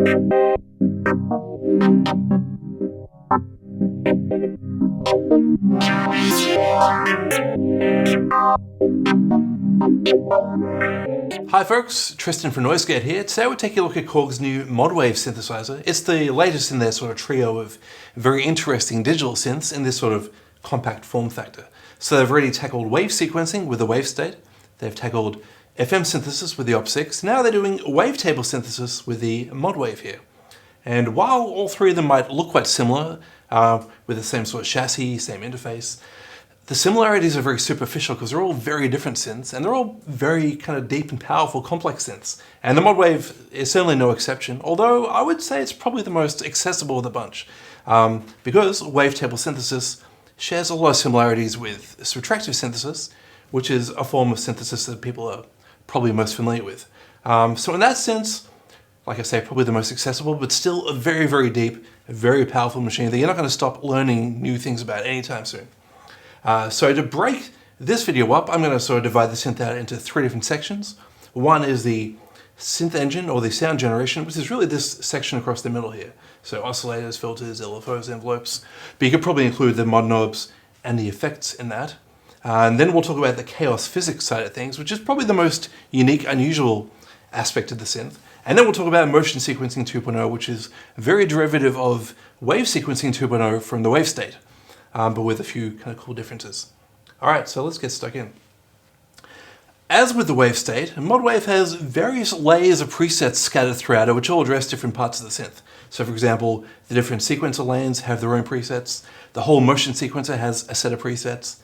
Hi folks, Tristan from NoiseGate here. Today we're taking a look at Korg's new Modwave synthesizer. It's the latest in their sort of trio of very interesting digital synths in this sort of compact form factor. So they've already tackled wave sequencing with the wavestate, they've tackled FM synthesis with the OP6, now they're doing wavetable synthesis with the Modwave here. And while all three of them might look quite similar, with the same sort of chassis, same interface, the similarities are very superficial because they're all very different synths and they're all very kind of deep and powerful complex synths. And the Modwave is certainly no exception, although I would say it's probably the most accessible of the bunch, because wavetable synthesis shares a lot of similarities with subtractive synthesis, which is a form of synthesis that people are probably most familiar with. So in that sense, like I say, probably the most accessible, but still a very, very deep, very powerful machine that you're not going to stop learning new things about anytime soon. So to break this video up, I'm going to sort of divide the synth out into three different sections. One is the synth engine, or the sound generation, which is really this section across the middle here. So oscillators, filters, LFOs, envelopes, but you could probably include the mod knobs and the effects in that. And then we'll talk about the Kaoss physics side of things, which is probably the most unique, unusual aspect of the synth. And then we'll talk about motion sequencing 2.0, which is a very derivative of wave sequencing 2.0 from the wavestate, but with a few kind of cool differences. All right, so let's get stuck in. As with the wavestate, Modwave has various layers of presets scattered throughout it, which all address different parts of the synth. So for example, the different sequencer lanes have their own presets. The whole motion sequencer has a set of presets.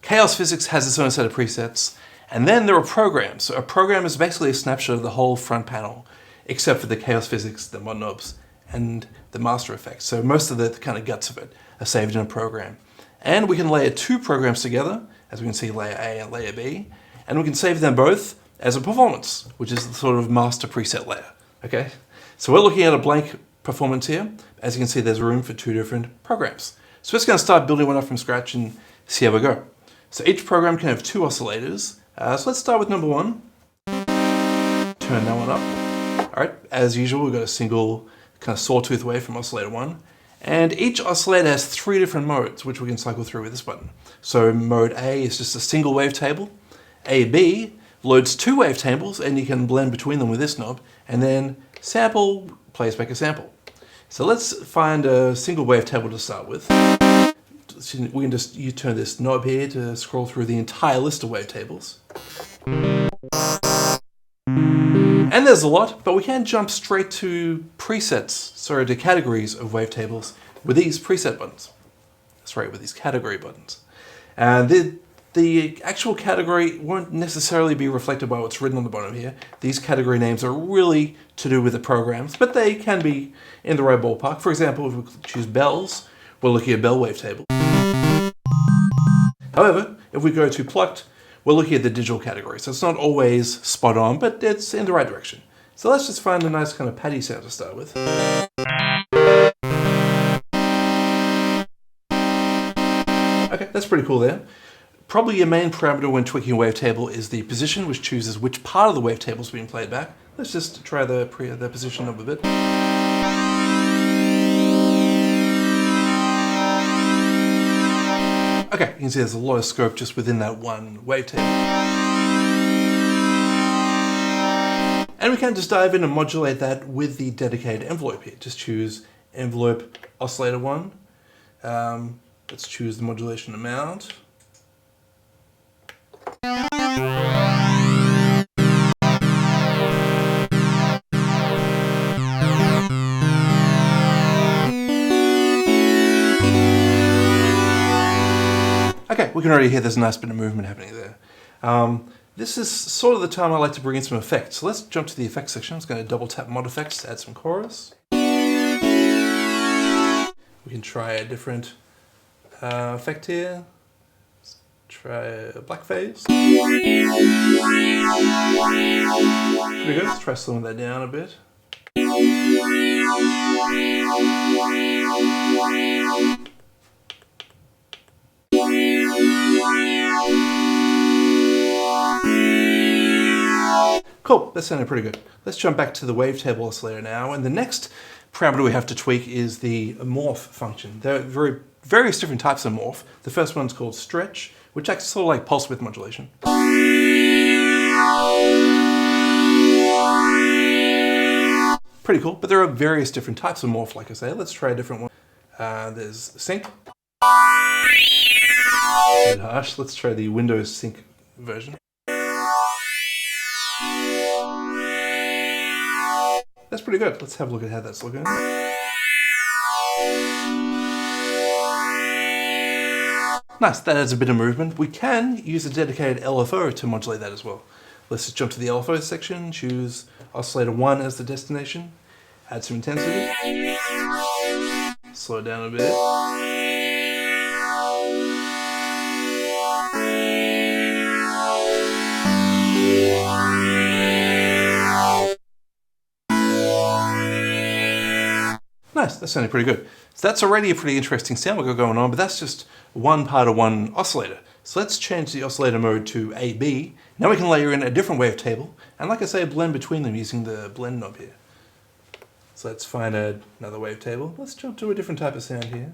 Kaoss physics has its own set of presets. And then there are programs. So a program is basically a snapshot of the whole front panel, except for the Kaoss physics, the mod knobs, and the master effects. So most of the kind of guts of it are saved in a program. And we can layer two programs together, as we can see, layer A and layer B, and we can save them both as a performance, which is the sort of master preset layer, okay? So we're looking at a blank performance here. As you can see, there's room for two different programs. So we're just gonna start building one up from scratch and see how we go. So each program can have two oscillators. So let's start with number one. Turn that one up. All right, as usual, we've got a single kind of sawtooth wave from oscillator one. And each oscillator has three different modes, which we can cycle through with this button. So mode A is just a single wavetable. AB loads two wavetables, and you can blend between them with this knob. And then sample plays back a sample. So let's find a single wavetable to start with. We can just turn this knob here to scroll through the entire list of wavetables. And there's a lot, but we can jump straight to to categories of wavetables with these preset buttons. That's right, with these category buttons. And the actual category won't necessarily be reflected by what's written on the bottom here. These category names are really to do with the programs, but they can be in the right ballpark. For example, if we choose bells, we're looking at bell wavetable. However, if we go to plucked, we're looking at the digital category. So it's not always spot on, but it's in the right direction. So let's just find a nice kind of patty sound to start with. Okay, that's pretty cool there. Probably your main parameter when tweaking a wavetable is the position, which chooses which part of the wavetable is being played back. Let's just try the position up a bit. Okay, you can see there's a lot of scope just within that one wavetable. And we can just dive in and modulate that with the dedicated envelope here. Just choose envelope oscillator 1. Let's choose the modulation amount. Okay, we can already hear there's a nice bit of movement happening there. This is sort of the time I like to bring in some effects. So let's jump to the effects section. I'm just going to double tap mod effects to add some chorus. We can try a different effect here. Let's try a black phase. Pretty good. Let's try slowing that down a bit. Cool, that sounded pretty good. Let's jump back to the wavetable oscillator now, and the next parameter we have to tweak is the morph function. There are various different types of morph. The first one's called stretch, which acts sort of like pulse width modulation. Pretty cool, but there are various different types of morph, like I say. Let's try a different one. There's sync. A bit harsh. Let's try the Windows sync version. That's pretty good. Let's have a look at how that's looking. Nice, that adds a bit of movement. We can use a dedicated LFO to modulate that as well. Let's just jump to the LFO section, choose oscillator 1 as the destination, add some intensity, slow it down a bit. Nice, that sounded pretty good. So that's already a pretty interesting sound we've got going on, but that's just one part of one oscillator. So let's change the oscillator mode to AB. Now we can layer in a different wavetable, and like I say, blend between them using the blend knob here. So let's find another wavetable. Let's jump to a different type of sound here.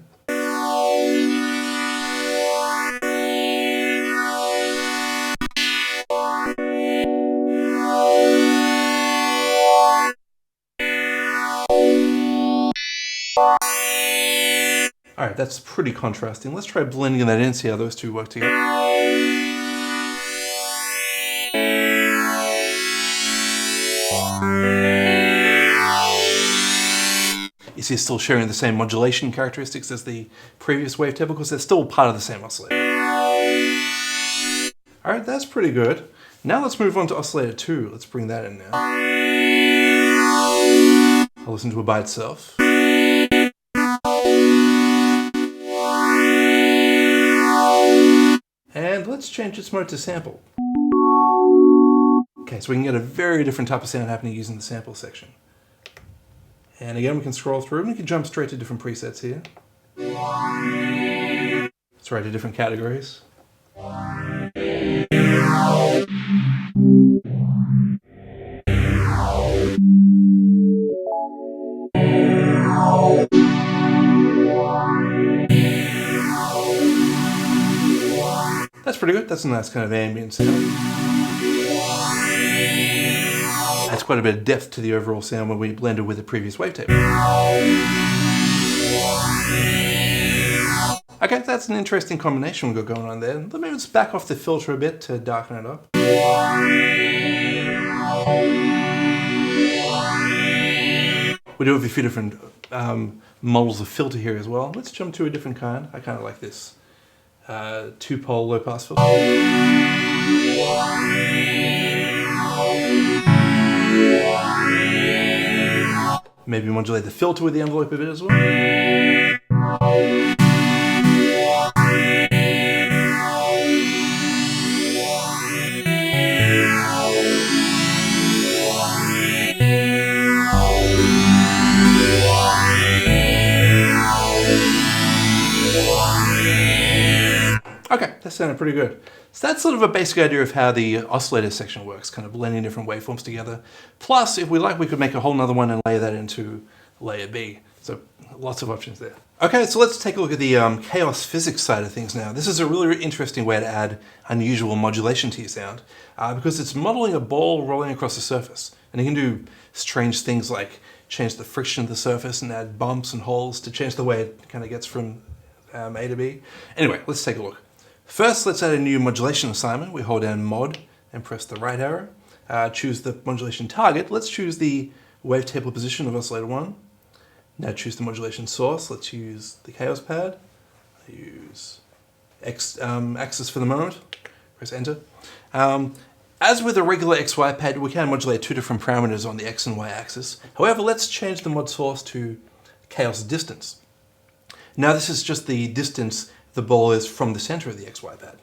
Alright, that's pretty contrasting. Let's try blending that in, see how those two work together. You see it's still sharing the same modulation characteristics as the previous wavetable because they're still part of the same oscillator. Alright, that's pretty good. Now let's move on to oscillator 2. Let's bring that in now. I'll listen to it by itself. And let's change its mode to sample. Okay, so we can get a very different type of sound happening using the sample section. And again, we can scroll through and we can jump straight to different presets here. Let's write to different categories. That's pretty good. That's a nice kind of ambient sound. Adds quite a bit of depth to the overall sound when we blend it with the previous wavetable. Okay, that's an interesting combination we've got going on there. Let me just back off the filter a bit to darken it up. We do have a few different models of filter here as well. Let's jump to a different kind. I kind of like this. Two-pole low-pass filter. Maybe modulate the filter with the envelope a bit as well. Okay, that sounded pretty good. So that's sort of a basic idea of how the oscillator section works, kind of blending different waveforms together. Plus, if we like, we could make a whole nother one and layer that into layer B. So lots of options there. Okay, so let's take a look at the Kaoss physics side of things now. This is a really interesting way to add unusual modulation to your sound because it's modeling a ball rolling across the surface. And you can do strange things like change the friction of the surface and add bumps and holes to change the way it kind of gets from A to B. Anyway, let's take a look. First, let's add a new modulation assignment. We hold down Mod and press the right arrow. Choose the modulation target. Let's choose the wavetable position of oscillator 1. Now choose the modulation source. Let's use the Kaoss pad. Use X axis for the moment. Press enter. As with a regular XY pad, we can modulate two different parameters on the X and Y axis. However, let's change the mod source to Kaoss distance. Now this is just the distance the ball is from the center of the XY pad.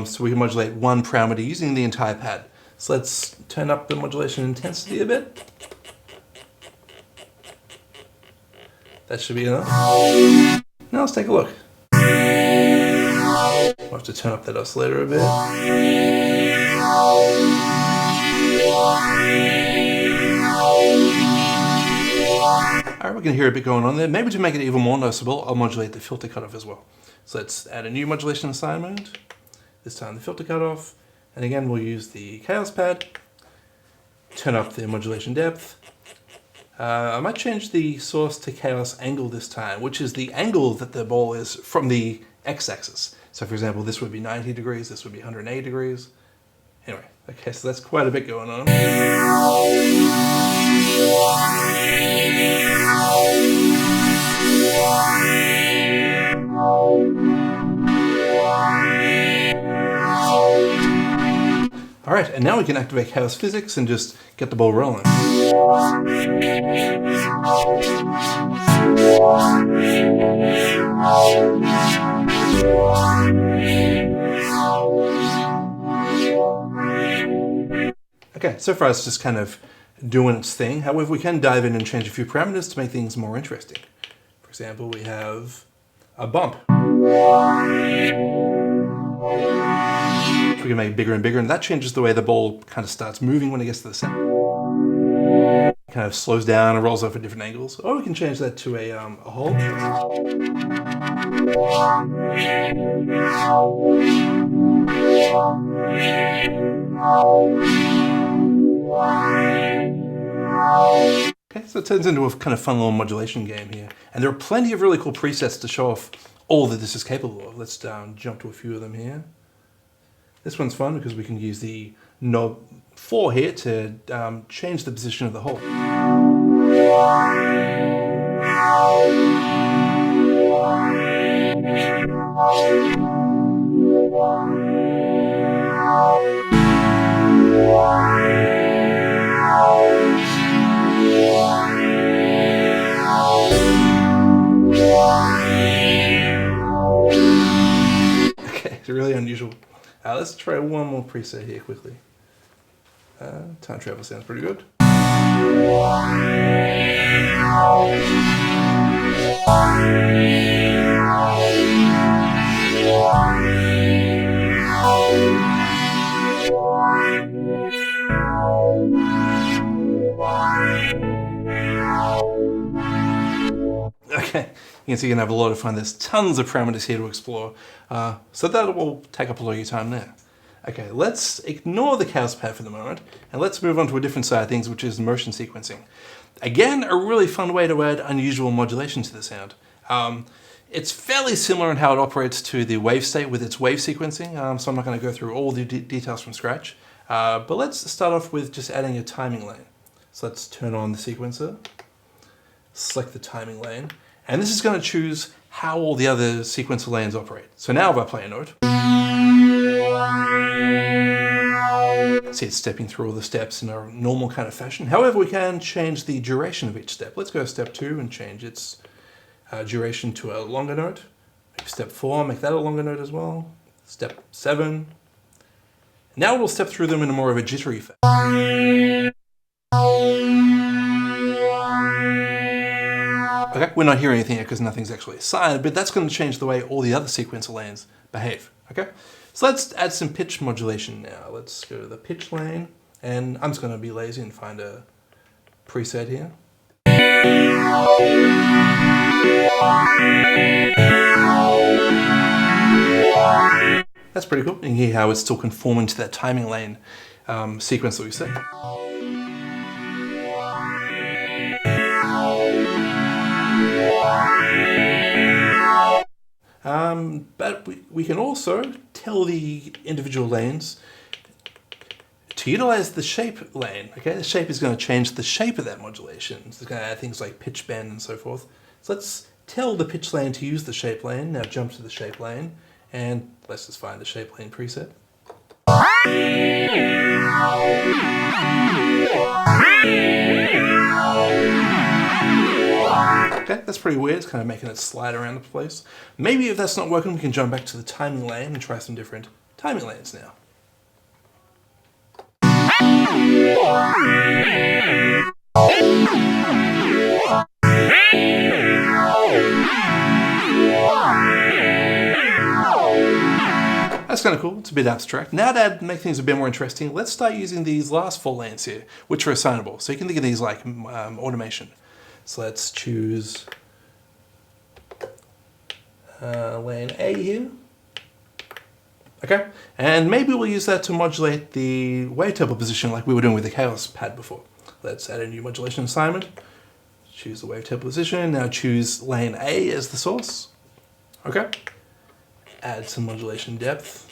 So we can modulate one parameter using the entire pad. So let's turn up the modulation intensity a bit. That should be enough. Now let's take a look. We'll have to turn up that oscillator a bit. Alright, we can hear a bit going on there. Maybe to make it even more noticeable, I'll modulate the filter cutoff as well. So let's add a new modulation assignment. This time the filter cutoff. And again, we'll use the Kaoss pad. Turn up the modulation depth. I might change the source to Kaoss angle this time, which is the angle that the ball is from the x-axis. So for example, this would be 90 degrees, this would be 180 degrees. Anyway, okay, so that's quite a bit going on. Alright, and now we can activate Kaoss physics and just get the ball rolling. Okay, so far it's just kind of doing its thing. However, we can dive in and change a few parameters to make things more interesting. For example, we have a bump. We can make it bigger and bigger, and that changes the way the ball kind of starts moving when it gets to the center. Kind of slows down and rolls off at different angles. Or we can change that to a hole. Okay, so it turns into a kind of fun little modulation game here. And there are plenty of really cool presets to show off all that this is capable of. Let's jump to a few of them here. This one's fun because we can use the knob 4 here to change the position of the hole. Okay, it's really unusual. Let's try one more preset here quickly. Time travel sounds pretty good. Okay, you can see you can have a lot of fun. There's tons of parameters here to explore, so that will take up a lot of your time there. Okay, let's ignore the Kaoss pad for the moment, and let's move on to a different side of things, which is motion sequencing. Again, a really fun way to add unusual modulation to the sound. It's fairly similar in how it operates to the wavestate with its wave sequencing, so I'm not going to go through all the details from scratch. But let's start off with just adding a timing lane. So let's turn on the sequencer, select the timing lane, and this is going to choose how all the other sequencer lanes operate. So now if I play a note, see it's stepping through all the steps in a normal kind of fashion. However, we can change the duration of each step. Let's go to step 2 and change its duration to a longer note. Maybe step 4, make that a longer note as well. Step 7. Now we'll step through them in a more of a jittery fashion. Okay, we're not hearing anything yet because nothing's actually assigned, but that's going to change the way all the other sequencer lanes behave. Okay, so let's add some pitch modulation now. Let's go to the pitch lane, and I'm just going to be lazy and find a preset here. That's pretty cool. You can hear how it's still conforming to that timing lane sequence that we set. But we can also tell the individual lanes to utilize the shape lane. Okay, the shape is going to change the shape of that modulation. It's going to add things like pitch bend and so forth. So let's tell the pitch lane to use the shape lane. Now jump to the shape lane, and let's just find the shape lane preset. Okay, that's pretty weird. It's kind of making it slide around the place. Maybe if that's not working, we can jump back to the timing lane and try some different timing lanes now. That's kind of cool. It's a bit abstract. Now to make things a bit more interesting, let's start using these last 4 lanes here, which are assignable. So you can think of these like automation. So let's choose lane A here. Okay, and maybe we'll use that to modulate the wavetable position like we were doing with the Kaoss pad before. Let's add a new modulation assignment. Choose the wavetable position. Now choose lane A as the source. Okay. Add some modulation depth.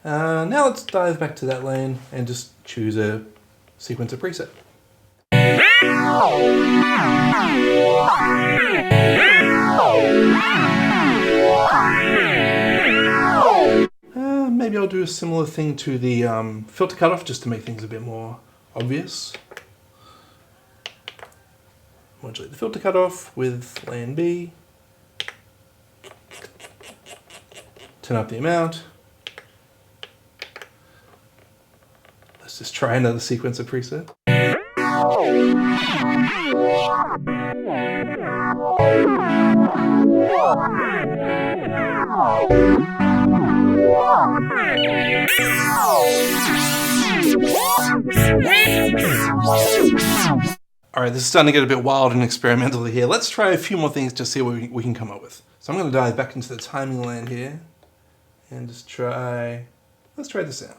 Now let's dive back to that lane and just choose a sequencer preset. Maybe I'll do a similar thing to the filter cutoff just to make things a bit more obvious. Modulate the filter cutoff with lane B. Turn up the amount. Let's just try another sequencer preset. Alright, this is starting to get a bit wild and experimental here. Let's try a few more things to see what we can come up with. So I'm going to dive back into the timing land here and just try, let's try this out.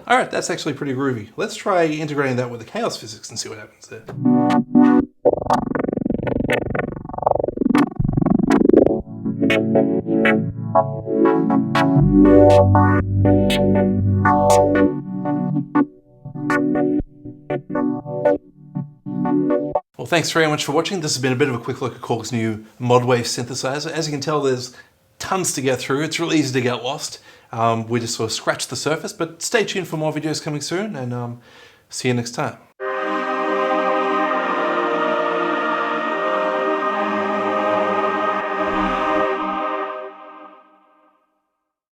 Alright, that's actually pretty groovy. Let's try integrating that with the Kaoss physics and see what happens there. Well, thanks very much for watching. This has been a bit of a quick look at Korg's new Modwave synthesizer. As you can tell, there's tons to get through. It's really easy to get lost. We just sort of scratched the surface, but stay tuned for more videos coming soon, and see you next time.